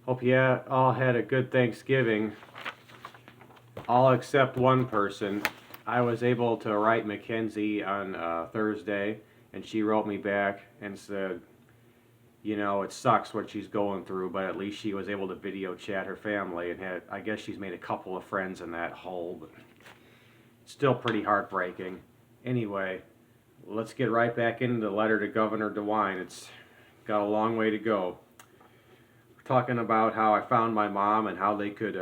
Hope you all had a good Thanksgiving. All except one person. I was able to write Mackenzie on Thursday, and she wrote me back and said, it sucks what she's going through, but at least she was able to video chat her family and I guess she's made a couple of friends in that hole, but it's still pretty heartbreaking. Anyway, let's get right back into the letter to Governor DeWine. It's got a long way to go. Talking about how I found my mom and how they could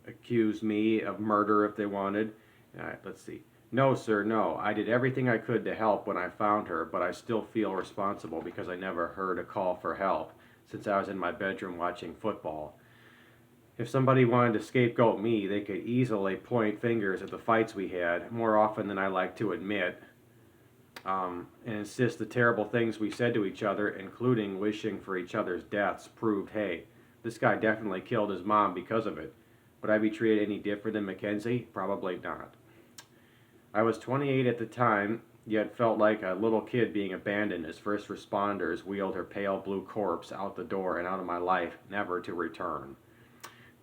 accuse me of murder if they wanted. All right, let's see. No, sir, no. I did everything I could to help when I found her, but I still feel responsible because I never heard a call for help since I was in my bedroom watching football. If somebody wanted to scapegoat me, they could easily point fingers at the fights we had, more often than I like to admit, and insist the terrible things we said to each other, including wishing for each other's deaths, proved, hey, this guy definitely killed his mom because of it. Would I be treated any different than Mackenzie? Probably not. I was 28 at the time, yet felt like a little kid being abandoned as first responders wheeled her pale blue corpse out the door and out of my life, never to return.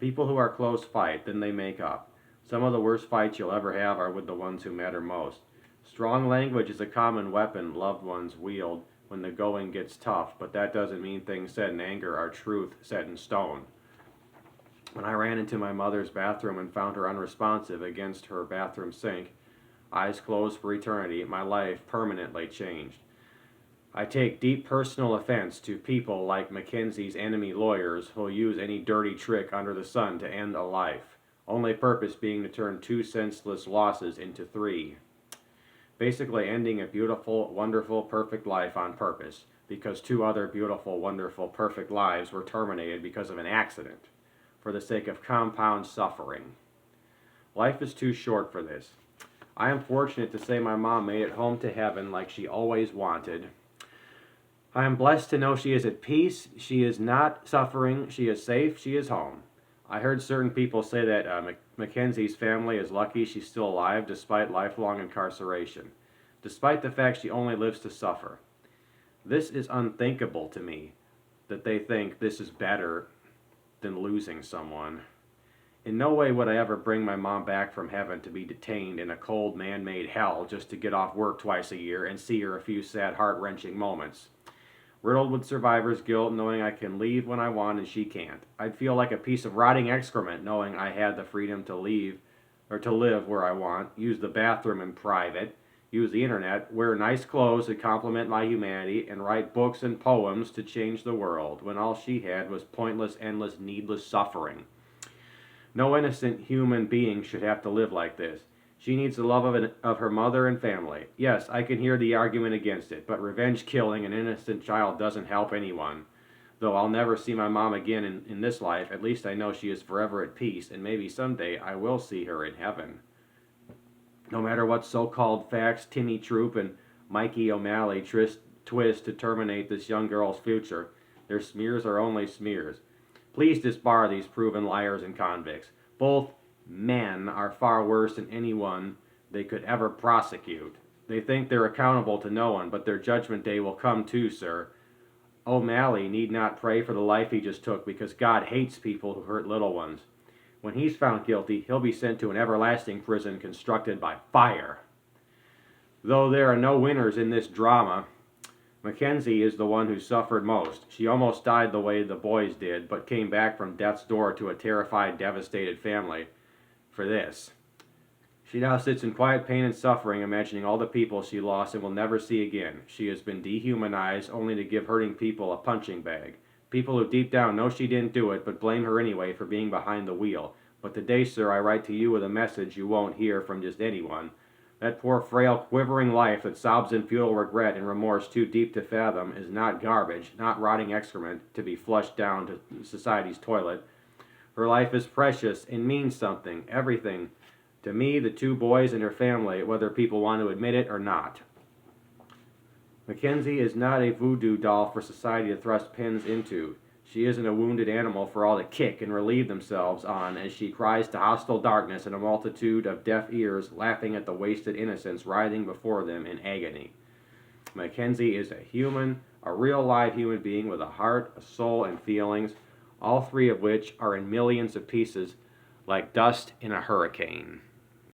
People who are close fight, then they make up. Some of the worst fights you'll ever have are with the ones who matter most. Strong language is a common weapon loved ones wield when the going gets tough, but that doesn't mean things said in anger are truth set in stone. When I ran into my mother's bathroom and found her unresponsive against her bathroom sink, eyes closed for eternity, my life permanently changed. I take deep personal offense to people like Mackenzie's enemy lawyers who'll use any dirty trick under the sun to end a life, only purpose being to turn two senseless losses into three. Basically ending a beautiful, wonderful, perfect life on purpose, because two other beautiful, wonderful, perfect lives were terminated because of an accident, for the sake of compound suffering. Life is too short for this. I am fortunate to say my mom made it home to heaven like she always wanted. I am blessed to know she is at peace, she is not suffering, she is safe, she is home. I heard certain people say that Mackenzie's family is lucky she's still alive despite lifelong incarceration, despite the fact she only lives to suffer. This is unthinkable to me, that they think this is better than losing someone. In no way would I ever bring my mom back from heaven to be detained in a cold man-made hell just to get off work twice a year and see her a few sad heart-wrenching moments. Riddled with survivor's guilt, knowing I can leave when I want and she can't. I'd feel like a piece of rotting excrement knowing I had the freedom to leave or to live where I want, use the bathroom in private, use the internet, wear nice clothes that complement my humanity, and write books and poems to change the world when all she had was pointless, endless, needless suffering. No innocent human being should have to live like this. She needs the love of her mother and family. Yes, I can hear the argument against it, but revenge killing an innocent child doesn't help anyone. Though I'll never see my mom again in this life, at least I know she is forever at peace, and maybe someday I will see her in heaven. No matter what so-called facts Timmy Troop and Mikey O'Malley twist to terminate this young girl's future, their smears are only smears. Please disbar these proven liars and convicts. Both men are far worse than anyone they could ever prosecute. They think they're accountable to no one, but their judgment day will come too, sir. O'Malley need not pray for the life he just took because God hates people who hurt little ones. When he's found guilty, he'll be sent to an everlasting prison constructed by fire. Though there are no winners in this drama, Mackenzie is the one who suffered most. She almost died the way the boys did, but came back from death's door to a terrified, devastated family for this. She now sits in quiet pain and suffering, imagining all the people she lost and will never see again. She has been dehumanized only to give hurting people a punching bag. People who deep down know she didn't do it, but blame her anyway for being behind the wheel. But today, sir, I write to you with a message you won't hear from just anyone. That poor, frail, quivering life that sobs in futile regret and remorse too deep to fathom is not garbage, not rotting excrement to be flushed down to society's toilet. Her life is precious and means something, everything. To me, the two boys, and her family, whether people want to admit it or not. Mackenzie is not a voodoo doll for society to thrust pins into. She isn't a wounded animal for all to kick and relieve themselves on as she cries to hostile darkness and a multitude of deaf ears laughing at the wasted innocence writhing before them in agony. Mackenzie is a human, a real live human being with a heart, a soul, and feelings, all three of which are in millions of pieces like dust in a hurricane.